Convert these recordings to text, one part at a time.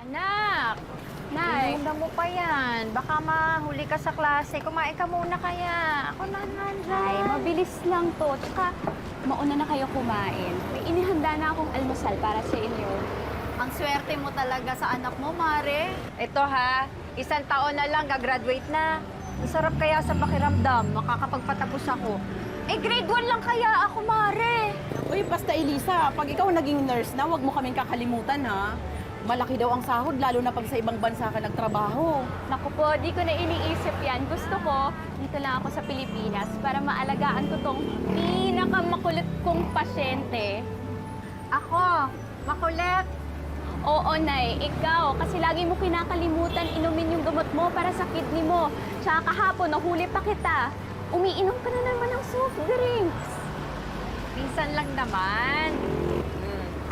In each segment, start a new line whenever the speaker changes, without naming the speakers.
Anak! Nay! Muna mo pa yan. Baka mahuli ka sa klase. Kumain ka muna kaya. Ako na nandyan.
Ay, mabilis lang to. Tsaka, mauna na kayo kumain. May inihanda na akong almusal para sa inyo.
Ang swerte mo talaga sa anak mo, Mare. Ito ha, 1 taon na lang, gagraduate na. Masarap kaya sa pakiramdam, makakapagpatapos ako. Eh, grade 1 lang kaya ako, Mare.
Uy, basta Elisa, pag ikaw naging nurse na, huwag mo kaming kakalimutan, ha? Malaki daw ang sahod, lalo na pag sa ibang bansa ka nagtrabaho.
Naku po, di ko na iniisip yan. Gusto ko, dito lang ako sa Pilipinas para maalagaan ko tong pinakamakulit kong pasyente.
Ako, makulit.
Oo, Nay, ikaw. Kasi lagi mo kinakalimutan inumin yung gamot mo para sa kidney mo. Tsaka kahapon, nahuli pa kita. Umiinom ka na naman ng soft drinks.
Minsan lang naman.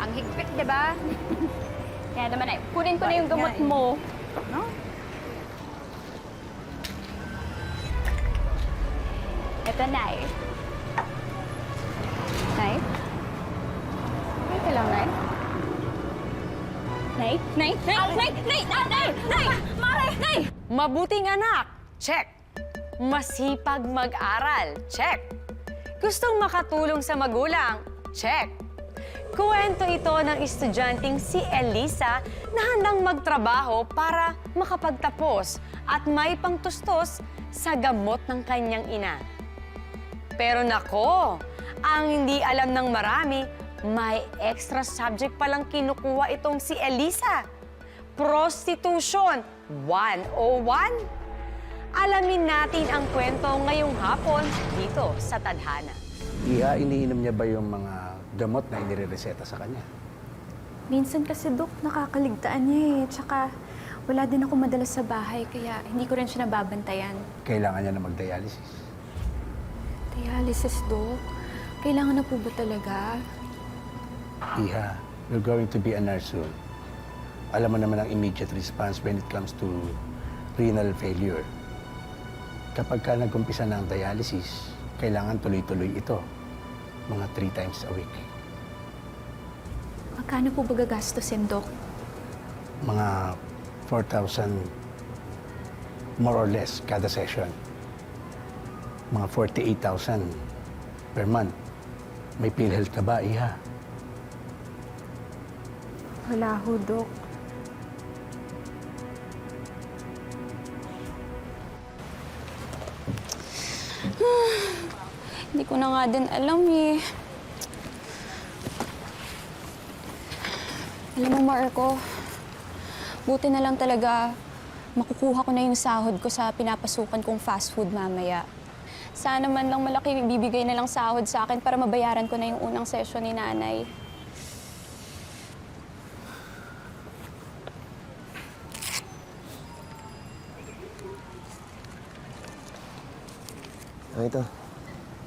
Ang higpit, di ba?
Kaya naman, Nay, kunin ko na yung gamot mo.
No?
Ito, Nay. Nay? Ito lang, Nay. Nay? Nay? Nay? Nay? Nay? Nay? Nay? Mare! Nay!
Mabuting anak, check. Masipag mag-aral, check. Gustong makatulong sa magulang, check. Kuwento ito ng estudyanteng si Elisa na handang magtrabaho para makapagtapos at may pangtustos sa gamot ng kanyang ina. Pero nako, ang hindi alam ng marami, may extra subject palang kinukuha itong si Elisa. Prostitution 101. Alamin natin ang kwento ngayong hapon dito sa Tadhana.
Iniinom niya ba yung mga gamot na inirereseta sa kanya?
Minsan kasi, Dok, nakakaligtaan niya eh. Tsaka wala din ako madalas sa bahay, kaya hindi ko rin siya nababantayan.
Kailangan niya na mag-dialysis.
Dialysis, Dok? Kailangan na po ba talaga?
Iha, you're going to be a nurse soon. Alam mo naman ang immediate response when it comes to renal failure. Kapag ka nag-umpisa ng dialysis, kailangan tuloy-tuloy ito. Mga 3 times a week.
Magkano po ba gagastusin, Dok?
Mga 4,000 more or less kada session. Mga 48,000 per month. May PhilHealth ka ba, Iha?
Wala ho, Dok.
Hindi ko na nga din alam eh. Alam mo, Marco, buti na lang talaga makukuha ko na yung sahod ko sa pinapasukan kong fast food mamaya. Sana man lang malaki bibigay na lang sahod sa akin para mabayaran ko na yung unang session ni Nanay.
Ito,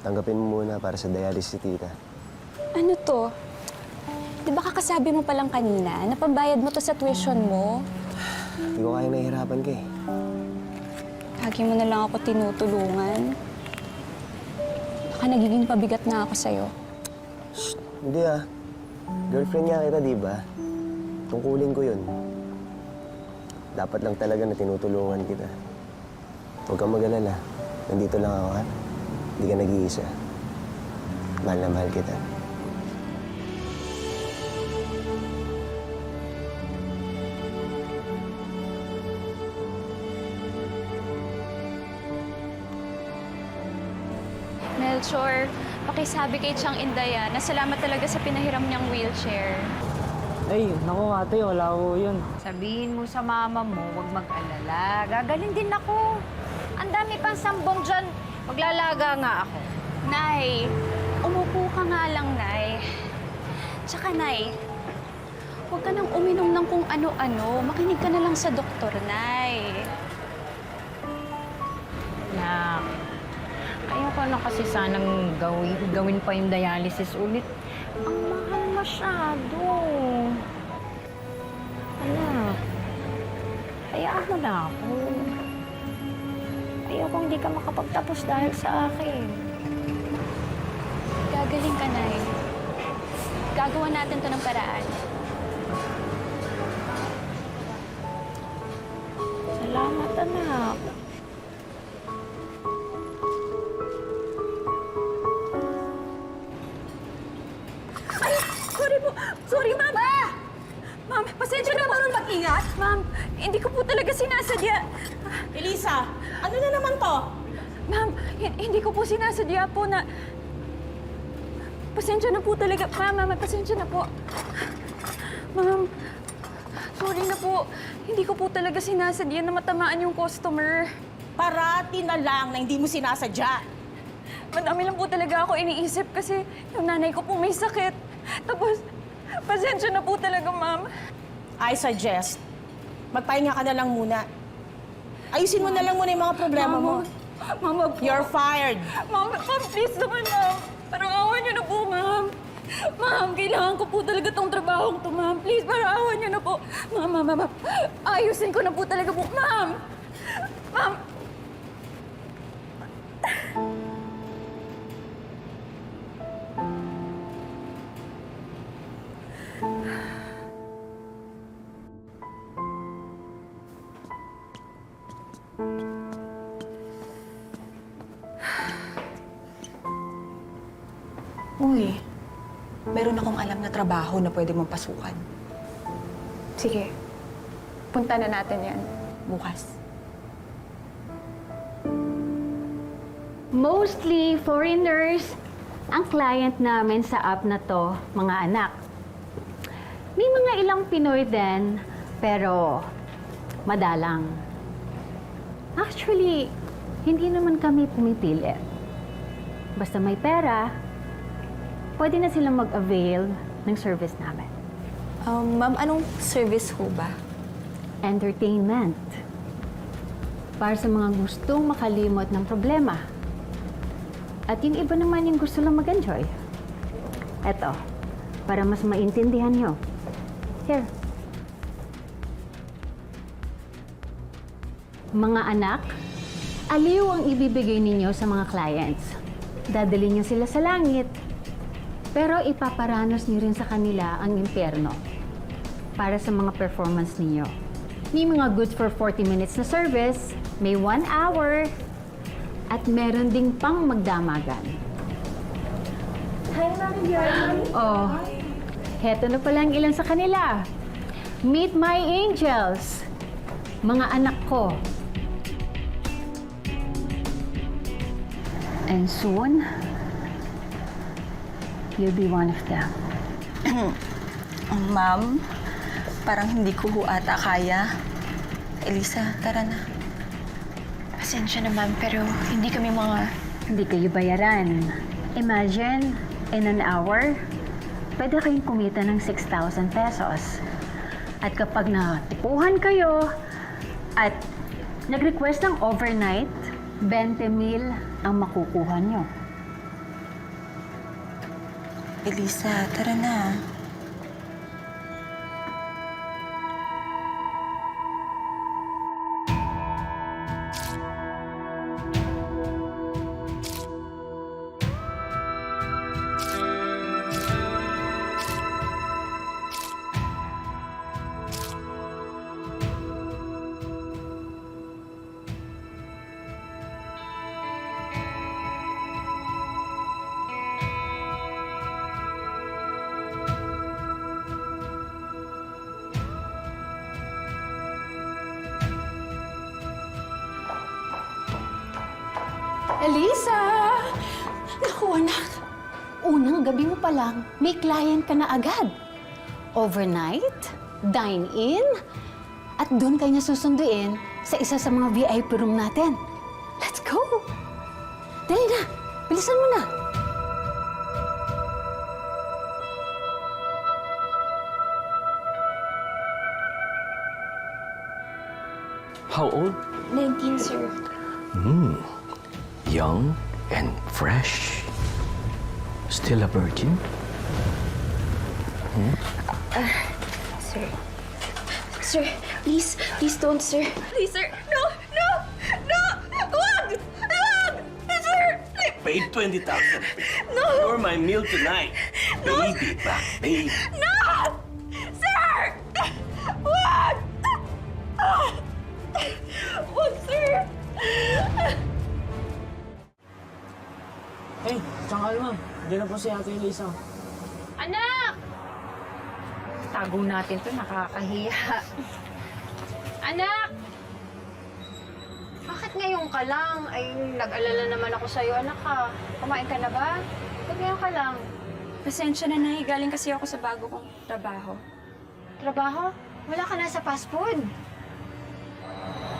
tanggapin mo muna para sa dialysis si tita.
Ano to? Di ba kakasabi mo palang kanina na pambayad mo to sa tuition mo?
Hindi ko kaya nahihirapan ka eh.
Lagi mo na lang ako tinutulungan. Baka nagiging pabigat na ako sa'yo.
Hindi ah. Girlfriend nga kita, di ba? Tungkulin ko yun. Dapat lang talaga na tinutulungan kita. Huwag kang mag-alala. Nandito lang ako, ha? Hindi ka nag-iisa. Mahal na mahal kita.
Melchor, pakisabi kay Chang Indaya na salamat talaga sa pinahiram niyang wheelchair.
Ay, naku ate, wala ko yun.
Sabihin mo sa mama mo, huwag mag-alala. Gagaling din ako. Ang dami pang sambong dyan. Maglalaga nga ako.
Nay, umupo ka nga lang, Nay. Tsaka, Nay, huwag ka nang uminom ng kung ano-ano. Makinig ka na lang sa doktor, Nay.
Nak, ayoko na kasi sanang gawin pa yung dialysis ulit. Ang mahal masyado. Anak, hayaan mo na ako. Ayoko hindi ka makapagtapos dahil sa akin.
Gagaling ka, Nay. Gagawa natin to ng paraan.
mag-ingat?
Ma'am, hindi ko po talaga sinasadya.
Elisa, ano na naman to?
Ma'am, hindi ko po sinasadya po na... Pasensya na po talaga. Ma'am, pasensya na po. Ma'am, sorry na po. Hindi ko po talaga sinasadya na matamaan yung customer.
Parati na lang na hindi mo sinasadya.
Madami lang po talaga ako iniisip kasi yung nanay ko po may sakit. Tapos, pasensya na po talaga, ma'am.
I suggest, magpahinga ka na lang muna. Ayusin mo na lang muna yung mga problema mo.
Mama po.
You're fired.
Ma'am, please naman, ma'am. Parang awan niyo na po, ma'am. Ma'am, kailangan ko po talaga tong trabahong to, ma'am. Please, parang awan niyo na po. Ma'am. Ayusin ko na po talaga po. Ma'am! Ma'am!
Uy, meron akong alam na trabaho na pwede mong pasukan.
Sige, punta na natin yan bukas.
Mostly foreigners ang client namin sa app na to, mga anak. May mga ilang Pinoy din, pero madalang. Actually, hindi naman kami pumipili. Basta may pera, pwede na silang mag-avail ng service namin.
Ma'am, anong service ho ba?
Entertainment. Para sa mga gustong makalimot ng problema. At yung iba naman yung gusto lang mag-enjoy. Eto, para mas maintindihan nyo. Here. Mga anak, aliw ang ibibigay ninyo sa mga clients. Dadali nyo sila sa langit. Pero ipaparanas niyo rin sa kanila ang impyerno para sa mga performance ninyo. May mga goods for 40 minutes na service, may 1 hour, at meron ding pang magdamagan.
Hi, Ma'am.
Oh, heto na pala ang ilan sa kanila. Meet my angels, mga anak ko. And soon, you'll be one of them.
Ma'am, parang hindi ko ho ata kaya. Elisa, tara na.
Pasensya na, ma'am, pero hindi kami mga...
Hindi kayo bayaran. Imagine, in an hour, pwede kayong kumita ng 6,000 pesos. At kapag natipuhan kayo at nag-request ng overnight, 20,000 ang makukuha nyo.
Elisa, tara na.
Elisa! Naku, anak. Unang gabi mo pa lang, may client ka na agad. Overnight, dine-in, at doon kayo na susunduin sa isa sa mga VIP room natin. Let's go! Dali na! Bilisan mo na!
How old?
19, sir.
Young and fresh. Still a virgin?
Sir. Sir, please don't, sir. Please, sir. No! Wag! Sir!
Paid 20,000. No! You're my meal tonight. Baby back, baby.
No! Sir! Wag! Wag, sir!
Hey, tsaka ma'am. Diyan na po si Ate Elisa.
Anak!
Itago natin to, nakakahiya. Anak! Bakit ngayon ka lang? Ay, nag-alala naman ako sa'yo, anak ka. Kumain ka na ba? Ba't ngayon ka lang?
Pasensya na, Nay. Galing kasi ako sa bago kong trabaho.
Trabaho? Wala ka na sa fast food.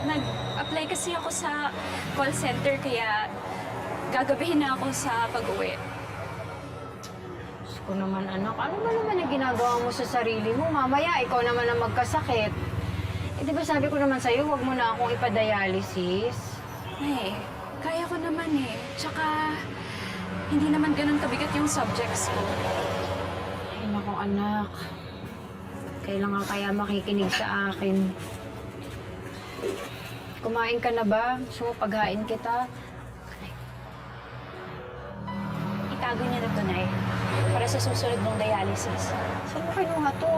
Nag-apply kasi ako sa call center kaya gagabihin na ako sa pag-uwi.
Diyos ko naman, anak. Ano ba naman ang ginagawa mo sa sarili mo? Mamaya, ikaw naman ang magkasakit. Eh, di ba sabi ko naman sa'yo, huwag mo na akong ipadialysis.
Nay, kaya ko naman eh. Tsaka, hindi naman ganun kabigat yung subjects ko.
Ay, naku, anak. Kailangan kaya makikinig sa akin. Kumain ka na ba? Gusto mo paghain kita?
Itago niya na to, Nay. Para sa susunod mong dialysis.
Saan mo kinuha to?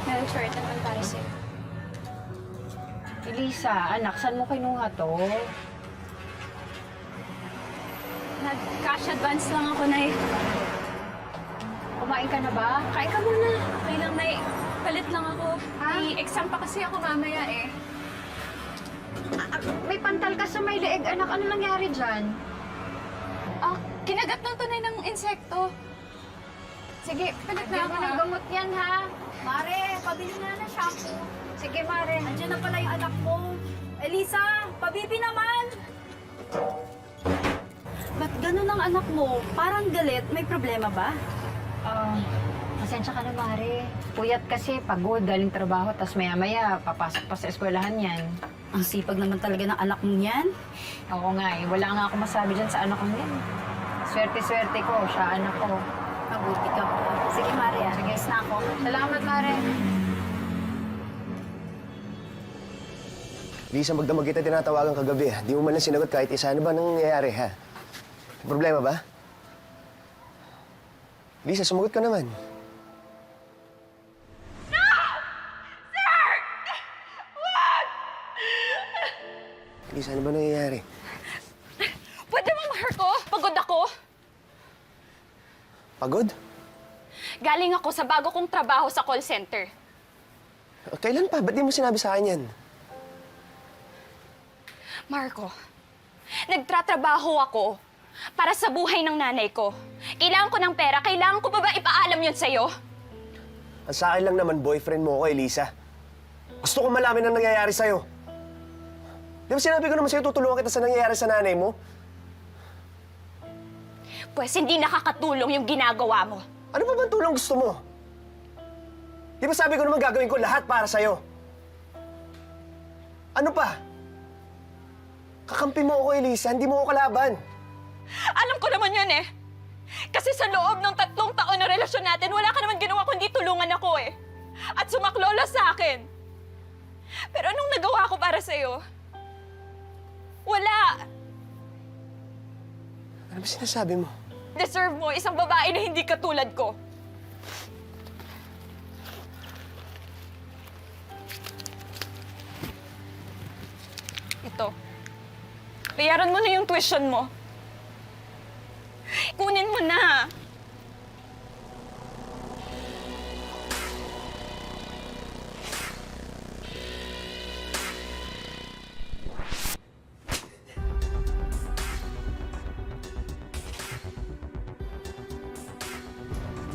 Nag-short naman para sa'yo.
Elisa, anak, saan mo kinuha to?
Nag-cash advance lang ako, Nay.
Kumain ka na ba?
Kain ka muna. Okay lang, Nay. Palit lang ako.
Ha?
May exam pa kasi ako mamaya eh.
May pantal ka sa may leeg, anak. Ano nangyari dyan?
Kinagat ng tunay ng insekto.
Sige,
Palit na
bigyan
ako,
mo ng
ha?
gamot yan, ha? Mare, pabili na na shampoo. Sige, Mare.
Andiyan na pala yung anak mo. Elisa, pabibi naman! Ba't ganun ang anak mo? Parang galit. May problema ba?
Pasensya ka na, Mare. Puyat kasi, pagod, galing trabaho, tas maya-maya, papasok pa sa eskwelahan yan.
Ang sipag naman talaga ng anak mo yan.
Oo nga eh, wala nga ako masabi dyan sa anak ko yan. Swerte-swerte ko, siya anak ko.
Mabuti ka. Sige, Maria. Sige, na ako.
Salamat, Mare.
Lisa, magdamag kita tinatawagan kagabi. Di mo man lang sinagot kahit isa. Ano ba nangyayari, ha? May problema ba? Lisa, sumagot ka naman. Lisa, ano ba nangyayari?
Pwede mo Marco? Pagod ako.
Pagod?
Galing ako sa bago kong trabaho sa call center.
Kailan pa? Ba't di mo sinabi sa akin yan?
Marco, nagtratrabaho ako para sa buhay ng nanay ko. Kailangan ko ng pera. Kailangan ko pa ba ipaalam yun sa'yo?
Ang sa akin lang naman, boyfriend mo ko, Elisa. Gusto ko malaman ang nangyayari sa'yo. Di ba sinabi ko naman sa'yo, tutulungan kita sa nangyayari sa nanay mo?
Pues hindi nakakatulong yung ginagawa mo.
Ano ba bang tulong gusto mo? Di ba sabi ko naman gagawin ko lahat para sa'yo? Ano pa? Kakampi mo ako, Elisa. Hindi mo ako kalaban.
Alam ko naman yun eh. Kasi sa loob ng 3 taon na relasyon natin, wala ka naman ginawa kundi tulungan ako eh. At sumaklola sa akin. Pero anong nagawa ko para sa'yo? Wala.
Ano ba sinasabi mo?
Deserve mo isang babae na hindi katulad ko. Ito. Bayaran mo na yung tuition mo. Kunin mo na.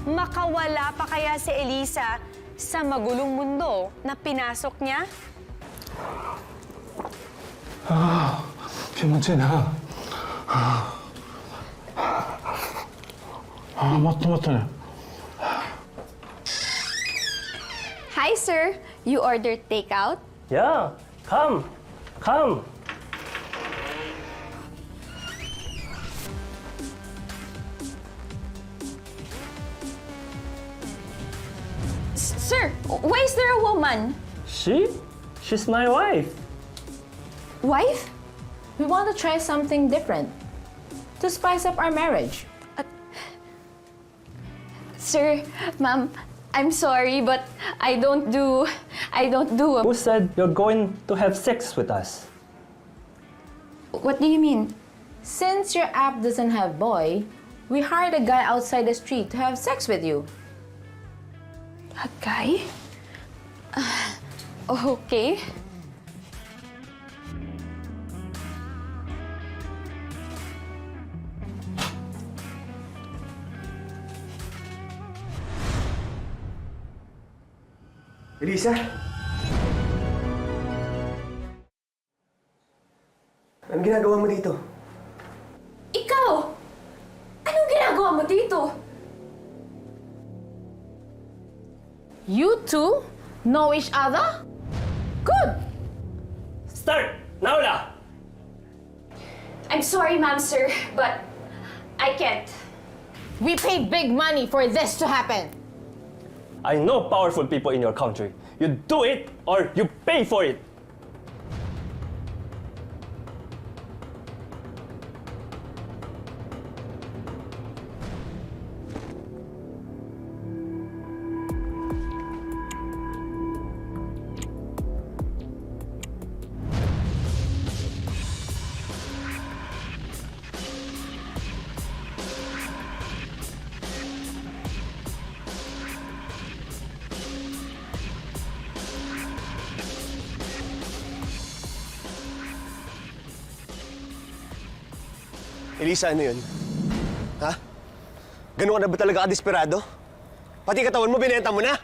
Makawala pa kaya si Elisa sa magulong mundo na pinasok niya?
괜찮아. 맞다.
Hi, sir. You ordered takeout?
Yeah, come.
Sir, why is there a woman?
She's my wife.
Wife?
We want to try something different to spice up our marriage.
Sir, ma'am, I'm sorry, but I don't do.
Who said you're going to have sex with us?
What do you mean?
Since your app doesn't have boy, we hired a guy outside the street to have sex with you.
Guy? Okay.
Elisa? Anong ginagawa mo dito?
Ikaw! Anong ginagawa mo dito? You two know each other? Good!
Start! Naula!
I'm sorry, ma'am, sir, but I can't. We paid big money for this to happen.
I know powerful people in your country. You do it or you pay for it.
Elisa, ano yun? Ha? Ganun ka na ba talaga kadesperado? Pati katawan mo, binenta mo na?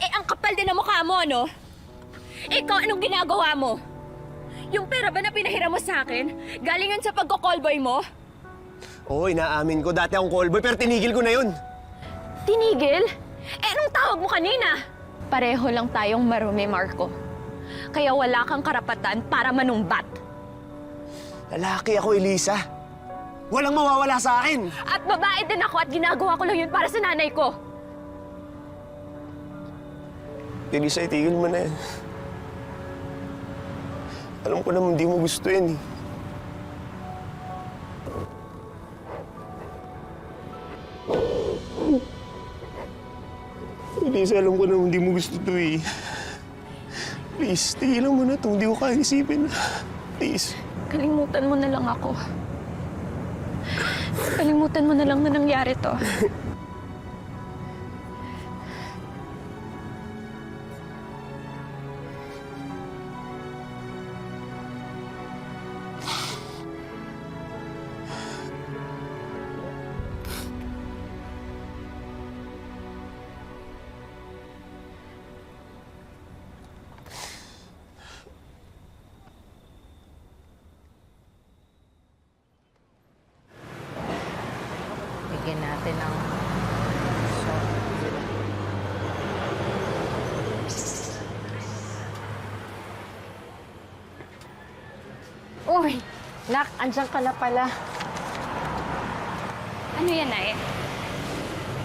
Eh, ang kapal din ng mukha mo, no? Ikaw, anong ginagawa mo? Yung pera ba na pinahiram mo sa akin, galingan sa pagko-callboy mo?
Oo, inaamin ko. Dati akong callboy, pero tinigil ko na yun.
Tinigil? Eh, anong tawag mo kanina? Pareho lang tayong marumi, Marco. Kaya wala kang karapatan para manumbat.
Lalaki ako, Elisa. Walang mawawala sa akin.
At babae din ako at ginagawa ko lang yun para sa nanay ko.
Elisa, itigil mo na yan. Alam ko naman hindi mo gusto yan eh. Elisa, alam ko naman hindi mo gusto to eh. Please, tigilan mo na to. Hindi ko kaya isipin. Please.
Kalimutan mo na lang ako. Kalimutan mo na lang na nangyari to.
Bigyan natin ng shot. Uy! Nak, andyan ka na pala.
Ano yan, Nay?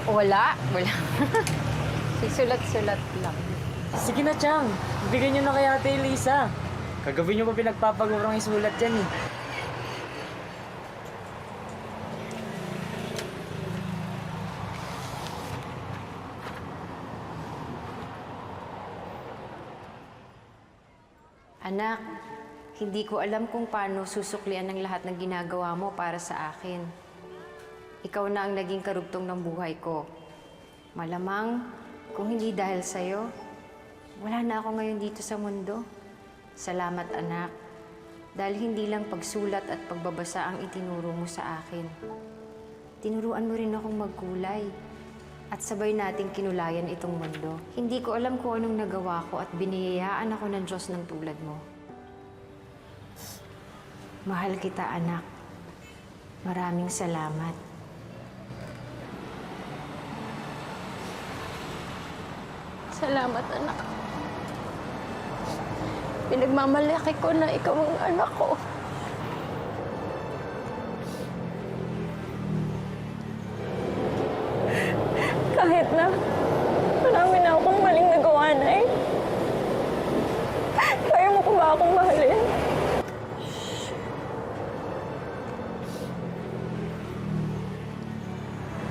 Wala. Sisulat-sulat lang.
Sige na, Chang. Bigyan niyo na kay Ate Elisa. Kagabi niyo pa pinagpapagurang isulat yan eh.
Anak, hindi ko alam kung paano susuklian ang lahat ng ginagawa mo para sa akin. Ikaw na ang naging karugtong ng buhay ko. Malamang, kung hindi dahil sa'yo, wala na ako ngayon dito sa mundo. Salamat, anak. Dahil hindi lang pagsulat at pagbabasa ang itinuro mo sa akin. Tinuruan mo rin akong magkulay. At sabay nating kinulayan itong mundo. Hindi ko alam kung anong nagawa ko at biniyayaan ako ng Diyos ng tulad mo. Mahal kita, anak. Maraming salamat.
Salamat, anak. Pinagmamalaki ko na ikaw ang anak ko. Kahit na marami na akong maling nagawa, Nay. Kaya mo pa ba akong mahalin?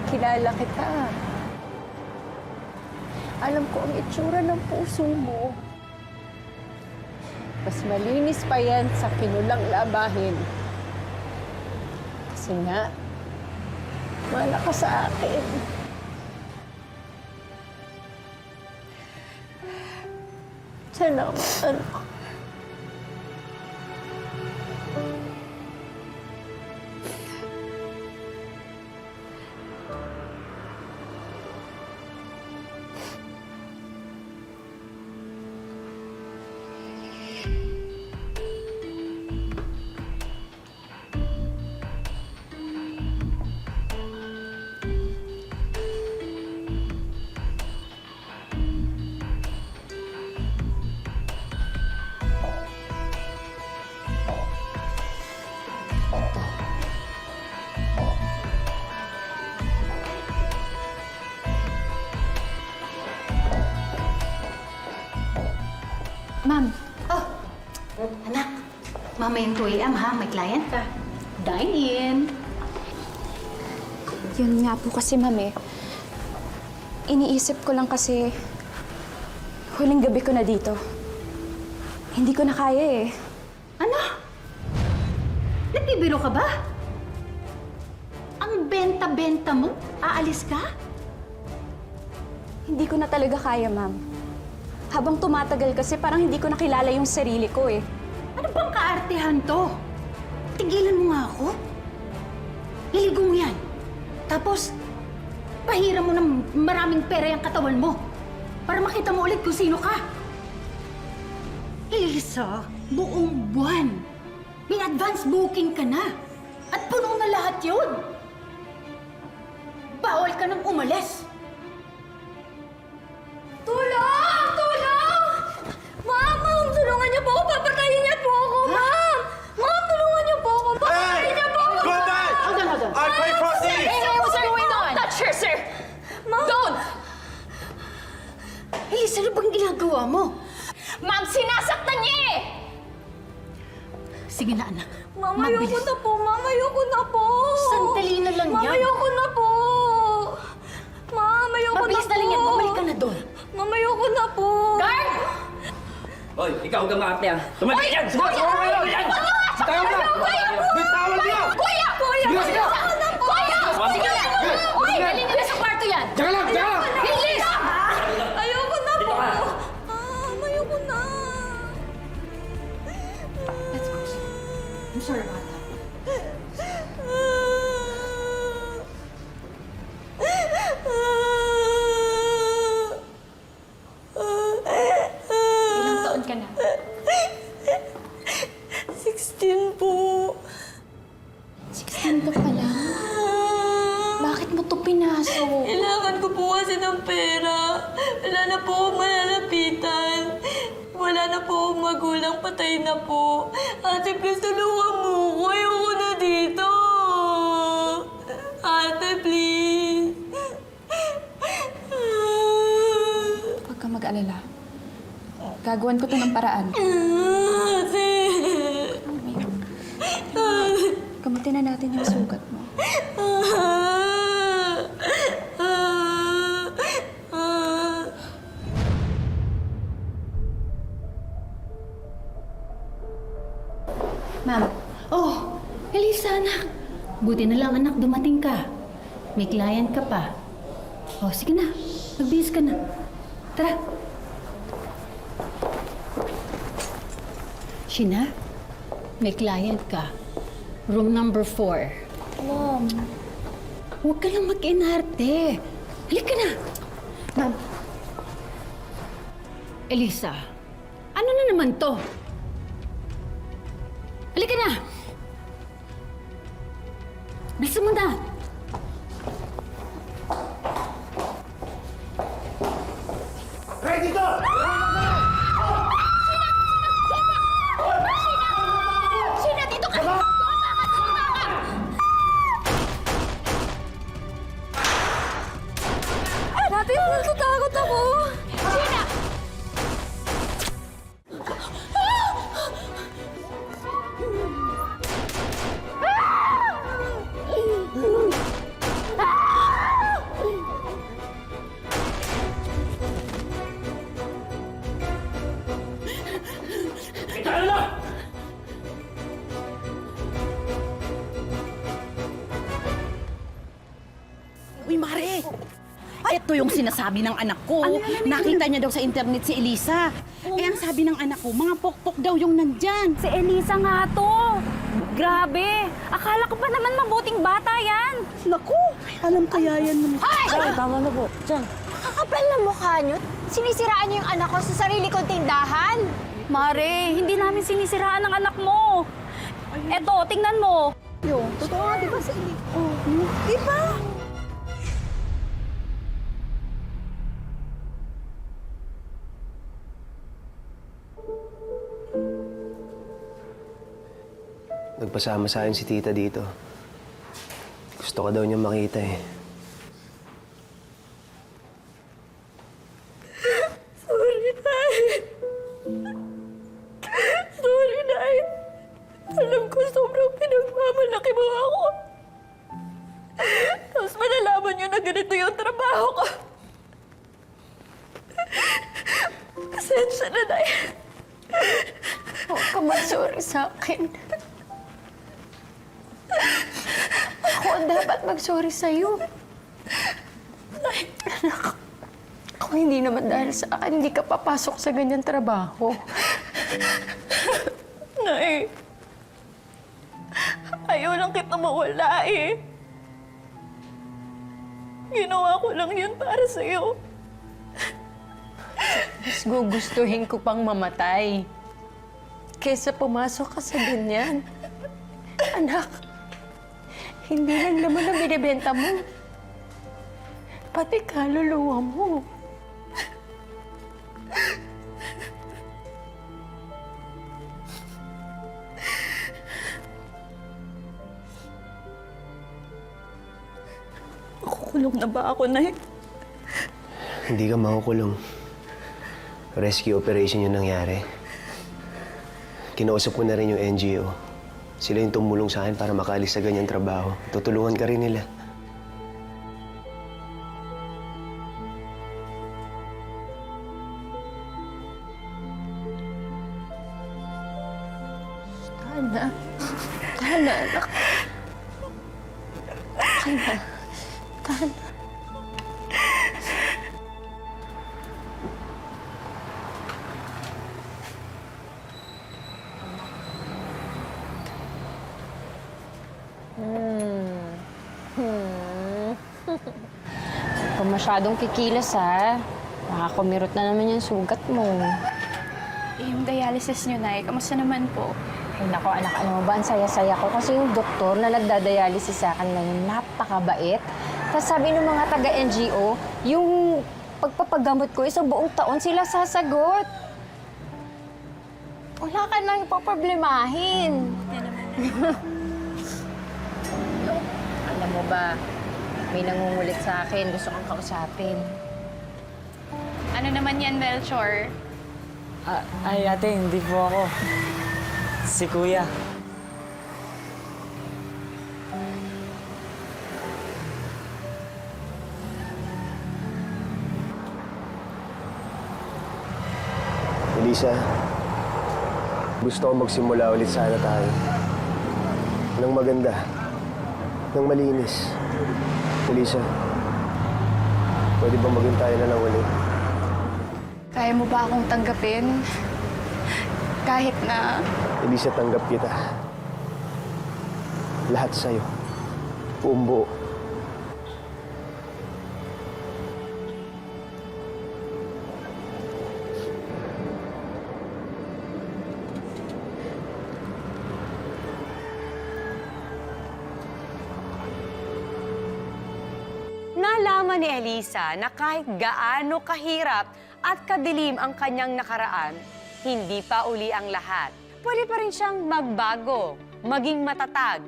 Kilala kita. Alam ko ang itsura ng puso mo. Mas malinis pa yan sa kinulang labahin. Kasi nga, mahal ka sa akin.
Salamat.
Ma'am. Oh, anak. Mamayang 2 AM ha, may client ka. Dine in.
Yun nga po kasi, ma'am eh. Iniisip ko lang kasi huling gabi ko na dito. Hindi ko na kaya eh.
Ano? Nagbibiro ka ba? Ang benta-benta mo? Aalis ka?
Hindi ko na talaga kaya, ma'am. Habang tumatagal kasi parang hindi ko nakilala yung sarili ko eh.
Ano bang kaartehan to? Tigilan mo nga ako. Iligo mo yan. Tapos, pahiram mo ng maraming pera yung katawan mo para makita mo ulit kung sino ka. Elisa, buong buwan. May advance booking ka na. At puno na lahat yun. Bawal ka nang umalis.
Tulong! Tulong! Ma'am, tulungan niyo po ako. Papatayin niya po ako, ma'am! Ma'am, tulungan niyo po ako. Papatayin niya po ako,
Go back! I pay for this!
What's going on? Touch her, sir! Ma'am! Don't!
Elisa, ano bang ginagawa mo?
Ma'am, sinasaktan niya eh!
Sige na, anak.
Ma'am,
Mabilis.
ayoko na po. Ma'am, ayoko na po.
Sandali na lang
Ma'am,
yan.
ayoko na po. Ma'am, ayoko
Mabilis
na po.
na lang yan. Bumalik ka na doon.
Ma'am, ayoko na po. Guard!
Hoy, ikaw huwag kang maarte ah.
Tumalik yan! Sige,
Kuya!
sige, yan! Tayo na! Bitawan niyo!
Kuya! Kuya!
Sige, sige!
Saan na po? Kuya! Sige na! Uy, galing nila sa kwarto yan!
Diyan lang! Diyan lang!
Bilis! Ayoko na po. Ayoko na.
Let's go. I'm sorry about that.
Ilang taon ka na?
16 po.
16 ka pa lang? Bakit mo to pinasok?
Kailangan ko po kasi ng pera. Wala na po akong malalapitan. Wala na po akong magulang, patay na po. Ate, please, tulungan mo ko. Ayoko na dito. Ate, please.
Huwag kang mag-alala. Gagawan ko to ng paraan.
Ate.
Gamutin na natin yung sugat mo.
Ma'am. Oh, Elisa, anak. Buti na lang, anak, dumating ka. May client ka pa. Oh, sige na. Magbihis ka na. Tara. Sheena, may client ka. Room number 4.
Mom.
Huwag ka lang mag-inarte. Halika na. Ma'am. Elisa, ano na naman to? Halika na. Bilisan mo na.
Ready to!
Sheena, dito ka! Natin, natatakot ako! Sheena!
Tayo na!
Uy, Mare! Ito yung sinasabi ng anak ko. Nakita niya daw sa internet si Elisa. Eh, ang sabi ng anak ko, mga pokpok daw yung nandyan.
Si Elisa nga to. Grabe. Akala ko pa naman mabuting bata yan.
Naku, alam kaya yan ng...
Ay, tama na po. Diyan.
Kakapal na mukha niyo. Sinisiraan niyo yung anak ko sa sarili kong tindahan.
Mare, hindi namin sinisiraan ang anak mo. Eto, tingnan mo.
Yung, totoo nga, di ba si Eli? Oh, di ba?
Nagpasama sa akin si tita dito. Gusto ka daw niya makita eh.
Sorry, Nay. Alam ko sobrang pinagmamalaki mo ako. Tapos malalaman niyo na ganito yung trabaho ko. Pasensya na, Nay.
Huwag ka mag-sorry sa akin. Ako ang dapat mag-sorry sa'yo. Anak, ako hindi naman dahil sa akin, hindi ka papasok sa ganyan trabaho.
Nay, ayaw lang kita mawala eh. Ginawa ko lang yun para sa'yo.
Mas gugustuhin ko pang mamatay kesa pumasok ka sa ganyan. Anak, hindi lang naman ang binibenta mo. Pati kaluluwa mo.
Makukulong na ba ako, Nay?
Hindi ka makukulong. Rescue operation yung nangyari. Kinausap ko na rin yung NGO. Sila yung tumulong sa akin para makaalis sa ganyang trabaho. Tutulungan ka rin nila.
Tana. Tana, anak. Tana. Tana.
Kung masyadong kikilos, ha? Makakamirot na naman yung sugat mo.
Yung dialysis niyo, Nay, kamusta naman po?
Ay, naku, anak, ano mo ba? Ang saya-saya ko kasi yung doktor na nagdadialysis sa akin ngayon, napakabait. Tapos sabi ng mga taga-NGO, yung pagpapagamot ko, isang buong taon sila sasagot. Wala ka nang ipaproblemahin. Alam mo ba, may nangungulit sa akin, gusto kong kausapin.
Ano naman yan, Melchor?
Ay, ate, hindi po ako. Si Kuya.
Elisa, gusto ko magsimula ulit sana tayo. Nang maganda. Nang malinis. Elisa, pwede ba maging tayo na lang ulit?
Kaya mo ba akong tanggapin? Kahit na...
Elisa, tanggap kita. Lahat sa'yo. Buong buo.
Nalaman ni Elisa na kahit gaano kahirap at kadilim ang kanyang nakaraan, hindi pa uli ang lahat. Pwede pa rin siyang magbago, maging matatag,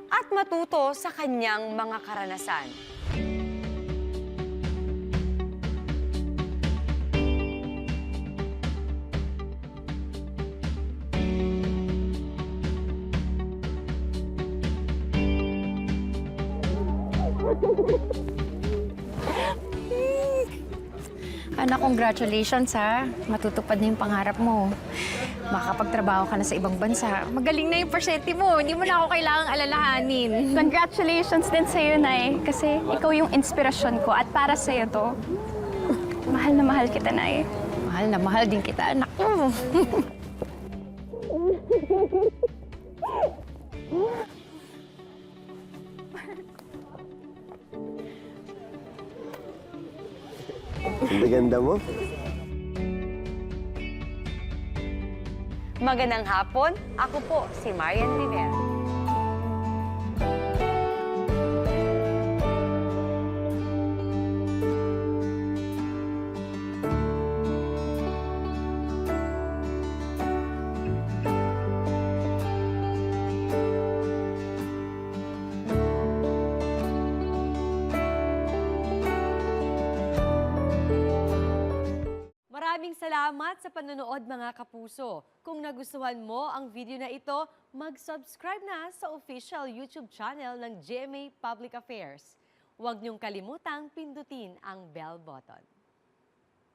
at matuto sa kanyang mga karanasan.
Anak, congratulations ha. Matutupad na yung pangarap mo. Makakapagtrabaho ka na sa ibang bansa. Magaling na yung persente mo. Hindi mo na ako kailangang alalahanin.
Congratulations din sa'yo, Nay. Kasi ikaw yung inspirasyon ko at para sa'yo to. Mahal na mahal kita, Nay.
Mahal na mahal din kita, anak ko.
Ang ganda mo.
Magandang hapon, ako po si Marian Rivera. Maraming salamat sa panonood mga kapuso. Kung nagustuhan mo ang video na ito, mag-subscribe na sa official YouTube channel ng GMA Public Affairs. Huwag niyong kalimutang pindutin ang bell button.